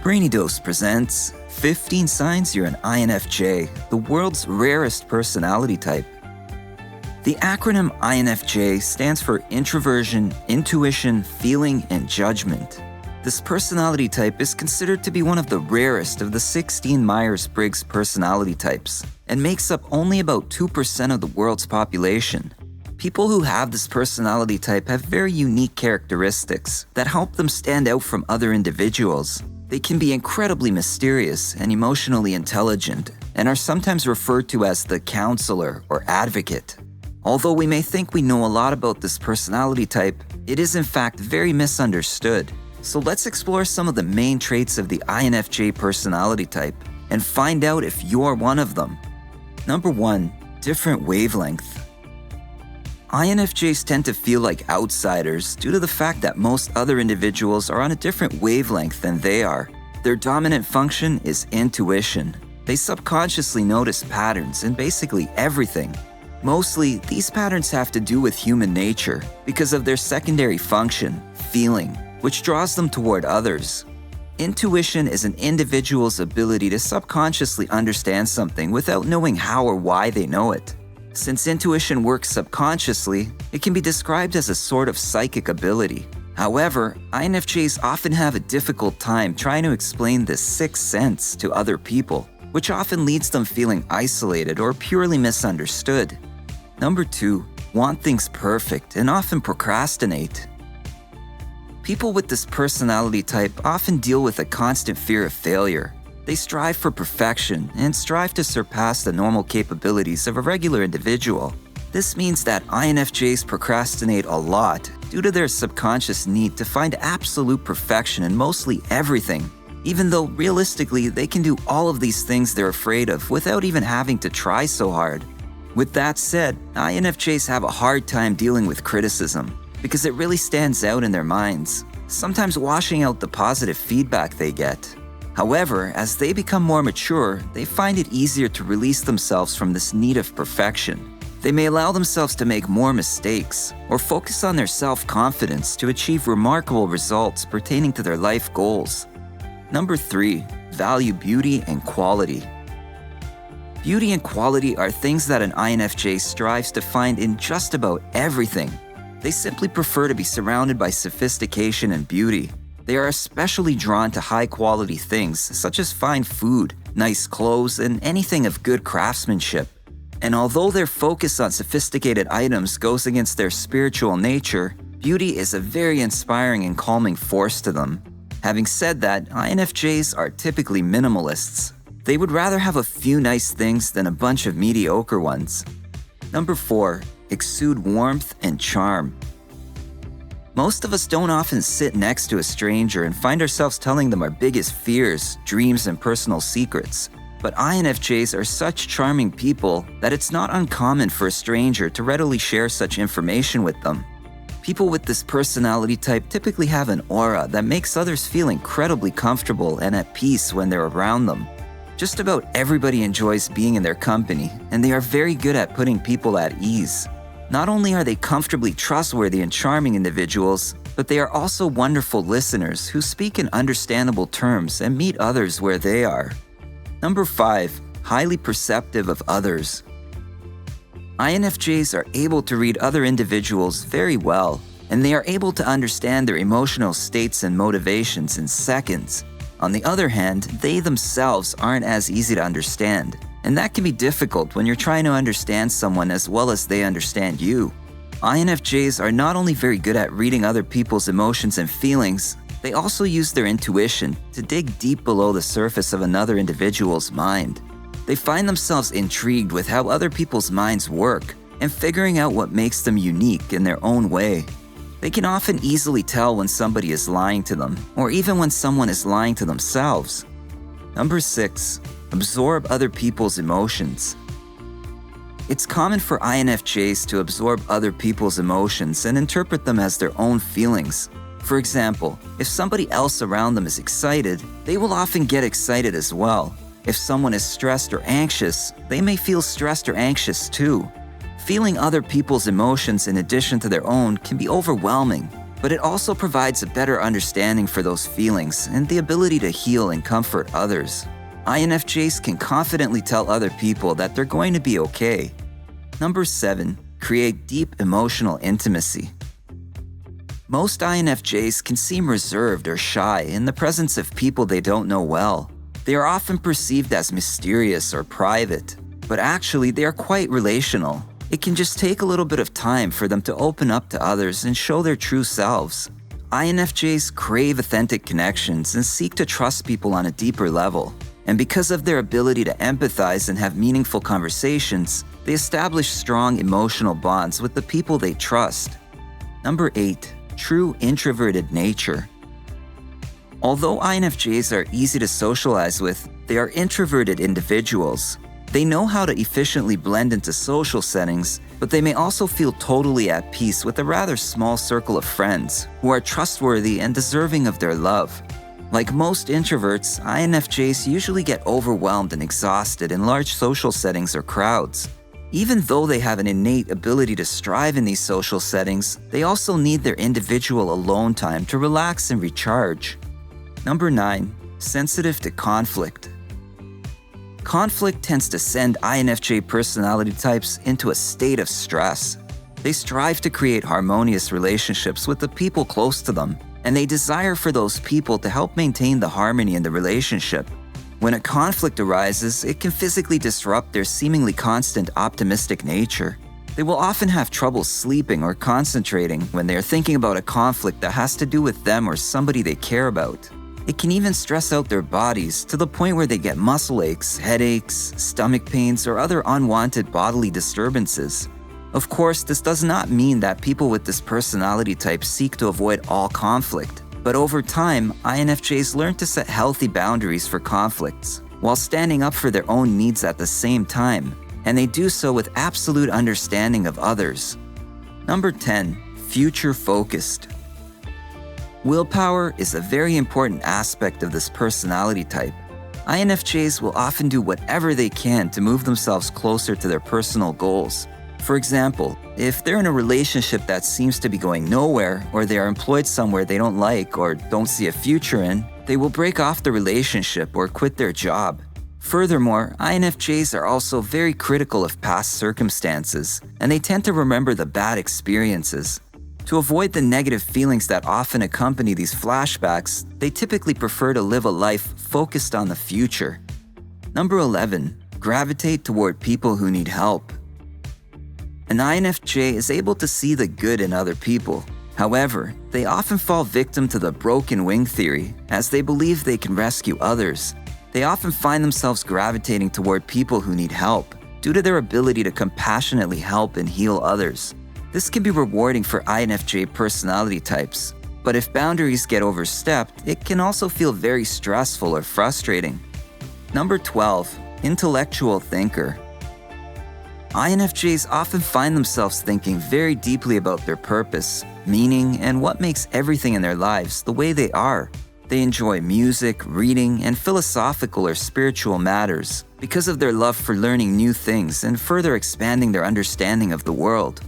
Bainy presents 15 Signs You're an INFJ, the world's rarest personality type. The acronym INFJ stands for Introversion, Intuition, Feeling, and Judgment. This personality type is considered to be one of the rarest of the 16 Myers-Briggs personality types and makes up only about 2% of the world's population. People who have this personality type have very unique characteristics that help them stand out from other individuals. They can be incredibly mysterious and emotionally intelligent and are sometimes referred to as the counselor or advocate. Although we may think we know a lot about this personality type, it is in fact very misunderstood. So let's explore some of the main traits of the INFJ personality type and find out if you're one of them. Number 1. Different wavelength. INFJs tend to feel like outsiders due to the fact that most other individuals are on a different wavelength than they are. Their dominant function is intuition. They subconsciously notice patterns in basically everything. Mostly, these patterns have to do with human nature because of their secondary function, feeling, which draws them toward others. Intuition is an individual's ability to subconsciously understand something without knowing how or why they know it. Since intuition works subconsciously, it can be described as a sort of psychic ability. However, INFJs often have a difficult time trying to explain this sixth sense to other people, which often leads them feeling isolated or purely misunderstood. Number 2. Want things perfect and often procrastinate. People with this personality type often deal with a constant fear of failure. They strive for perfection and strive to surpass the normal capabilities of a regular individual. This means that INFJs procrastinate a lot due to their subconscious need to find absolute perfection in mostly everything, even though realistically they can do all of these things they're afraid of without even having to try so hard. With that said, INFJs have a hard time dealing with criticism because it really stands out in their minds, sometimes washing out the positive feedback they get. However, as they become more mature, they find it easier to release themselves from this need of perfection. They may allow themselves to make more mistakes or focus on their self-confidence to achieve remarkable results pertaining to their life goals. Number 3. Value beauty and quality. Beauty and quality are things that an INFJ strives to find in just about everything. They simply prefer to be surrounded by sophistication and beauty. They are especially drawn to high-quality things such as fine food, nice clothes, and anything of good craftsmanship. And although their focus on sophisticated items goes against their spiritual nature, beauty is a very inspiring and calming force to them. Having said that, INFJs are typically minimalists. They would rather have a few nice things than a bunch of mediocre ones. Number 4. Exude warmth and charm. Most of us don't often sit next to a stranger and find ourselves telling them our biggest fears, dreams, and personal secrets. But INFJs are such charming people that it's not uncommon for a stranger to readily share such information with them. People with this personality type typically have an aura that makes others feel incredibly comfortable and at peace when they're around them. Just about everybody enjoys being in their company, and they are very good at putting people at ease. Not only are they comfortably trustworthy and charming individuals, but they are also wonderful listeners who speak in understandable terms and meet others where they are. Number 5. Highly perceptive of others. INFJs are able to read other individuals very well, and they are able to understand their emotional states and motivations in seconds. On the other hand, they themselves aren't as easy to understand. And that can be difficult when you're trying to understand someone as well as they understand you. INFJs are not only very good at reading other people's emotions and feelings, they also use their intuition to dig deep below the surface of another individual's mind. They find themselves intrigued with how other people's minds work and figuring out what makes them unique in their own way. They can often easily tell when somebody is lying to them, or even when someone is lying to themselves. Number 6. Absorb other people's emotions. It's common for INFJs to absorb other people's emotions and interpret them as their own feelings. For example, if somebody else around them is excited, they will often get excited as well. If someone is stressed or anxious, they may feel stressed or anxious too. Feeling other people's emotions in addition to their own can be overwhelming. but it also provides a better understanding for those feelings and the ability to heal and comfort others. INFJs can confidently tell other people that they're going to be okay. Number 7, create deep emotional intimacy. Most INFJs can seem reserved or shy in the presence of people they don't know well. They are often perceived as mysterious or private, but actually they are quite relational. It can just take a little bit of time for them to open up to others and show their true selves. INFJs crave authentic connections and seek to trust people on a deeper level. And because of their ability to empathize and have meaningful conversations, they establish strong emotional bonds with the people they trust. Number 8, true introverted nature. Although INFJs are easy to socialize with, they are introverted individuals. They know how to efficiently blend into social settings, but they may also feel totally at peace with a rather small circle of friends who are trustworthy and deserving of their love. Like most introverts, INFJs usually get overwhelmed and exhausted in large social settings or crowds. Even though they have an innate ability to strive in these social settings, they also need their individual alone time to relax and recharge. Number 9, sensitive to conflict. Conflict tends to send INFJ personality types into a state of stress. They strive to create harmonious relationships with the people close to them, and they desire for those people to help maintain the harmony in the relationship. When a conflict arises, it can physically disrupt their seemingly constant optimistic nature. They will often have trouble sleeping or concentrating when they are thinking about a conflict that has to do with them or somebody they care about. It can even stress out their bodies to the point where they get muscle aches, headaches, stomach pains, or other unwanted bodily disturbances. Of course, this does not mean that people with this personality type seek to avoid all conflict, but over time, INFJs learn to set healthy boundaries for conflicts, while standing up for their own needs at the same time, and they do so with absolute understanding of others. Number 10, future-focused. Willpower is a very important aspect of this personality type. INFJs will often do whatever they can to move themselves closer to their personal goals. For example, if they're in a relationship that seems to be going nowhere, or they are employed somewhere they don't like or don't see a future in, they will break off the relationship or quit their job. Furthermore, INFJs are also very critical of past circumstances, and they tend to remember the bad experiences. To avoid the negative feelings that often accompany these flashbacks, they typically prefer to live a life focused on the future. Number 11, gravitate toward people who need help. An INFJ is able to see the good in other people. However, they often fall victim to the broken wing theory, as they believe they can rescue others. They often find themselves gravitating toward people who need help, due to their ability to compassionately help and heal others. This can be rewarding for INFJ personality types, but if boundaries get overstepped, it can also feel very stressful or frustrating. Number 12, intellectual thinker. INFJs often find themselves thinking very deeply about their purpose, meaning, and what makes everything in their lives the way they are. They enjoy music, reading, and philosophical or spiritual matters because of their love for learning new things and further expanding their understanding of the world.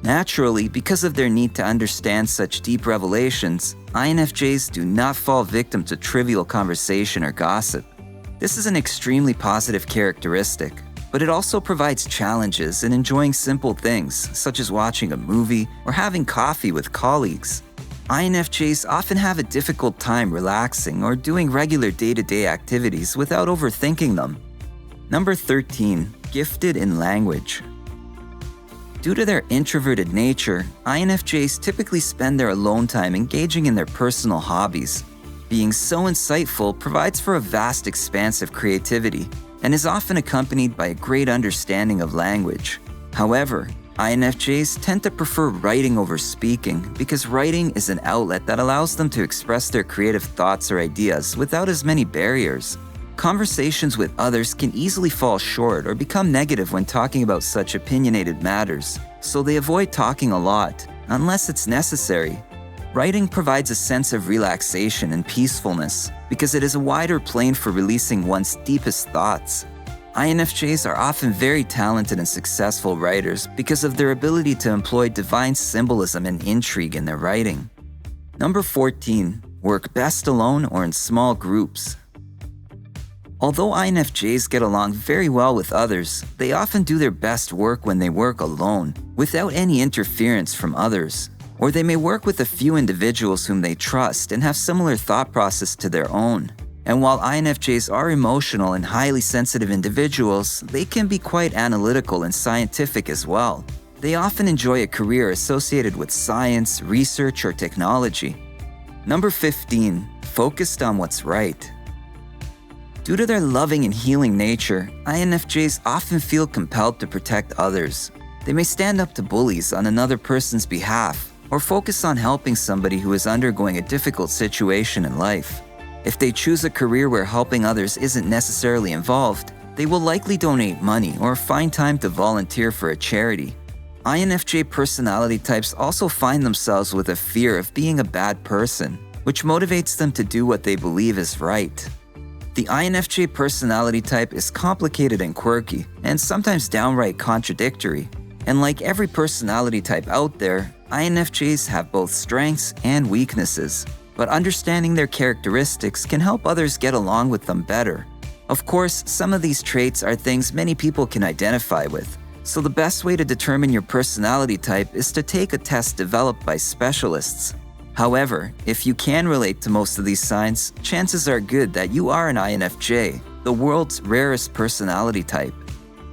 Naturally, because of their need to understand such deep revelations, INFJs do not fall victim to trivial conversation or gossip. This is an extremely positive characteristic, but it also provides challenges in enjoying simple things, such as watching a movie or having coffee with colleagues. INFJs often have a difficult time relaxing or doing regular day-to-day activities without overthinking them. Number 13, gifted in language. Due to their introverted nature, INFJs typically spend their alone time engaging in their personal hobbies. Being so insightful provides for a vast expanse of creativity and is often accompanied by a great understanding of language. However, INFJs tend to prefer writing over speaking because writing is an outlet that allows them to express their creative thoughts or ideas without as many barriers. Conversations with others can easily fall short or become negative when talking about such opinionated matters, so they avoid talking a lot, unless it's necessary. Writing provides a sense of relaxation and peacefulness because it is a wider plane for releasing one's deepest thoughts. INFJs are often very talented and successful writers because of their ability to employ divine symbolism and intrigue in their writing. Number 14. Work best alone or in small groups. Although INFJs get along very well with others, they often do their best work when they work alone, without any interference from others. Or they may work with a few individuals whom they trust and have similar thought process to their own. And while INFJs are emotional and highly sensitive individuals, they can be quite analytical and scientific as well. They often enjoy a career associated with science, research, or technology. Number 15. Focused on what's right. Due to their loving and healing nature, INFJs often feel compelled to protect others. They may stand up to bullies on another person's behalf, or focus on helping somebody who is undergoing a difficult situation in life. If they choose a career where helping others isn't necessarily involved, they will likely donate money or find time to volunteer for a charity. INFJ personality types also find themselves with a fear of being a bad person, which motivates them to do what they believe is right. The INFJ personality type is complicated and quirky, and sometimes downright contradictory. And like every personality type out there, INFJs have both strengths and weaknesses. But understanding their characteristics can help others get along with them better. Of course, some of these traits are things many people can identify with. So the best way to determine your personality type is to take a test developed by specialists. However, if you can relate to most of these signs, chances are good that you are an INFJ, the world's rarest personality type.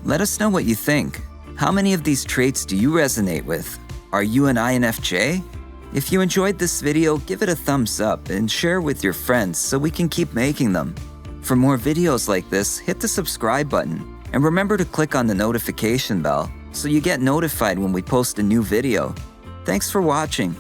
Let us know what you think. How many of these traits do you resonate with? Are you an INFJ? If you enjoyed this video, give it a thumbs up and share with your friends so we can keep making them. For more videos like this, hit the subscribe button and remember to click on the notification bell so you get notified when we post a new video. Thanks for watching.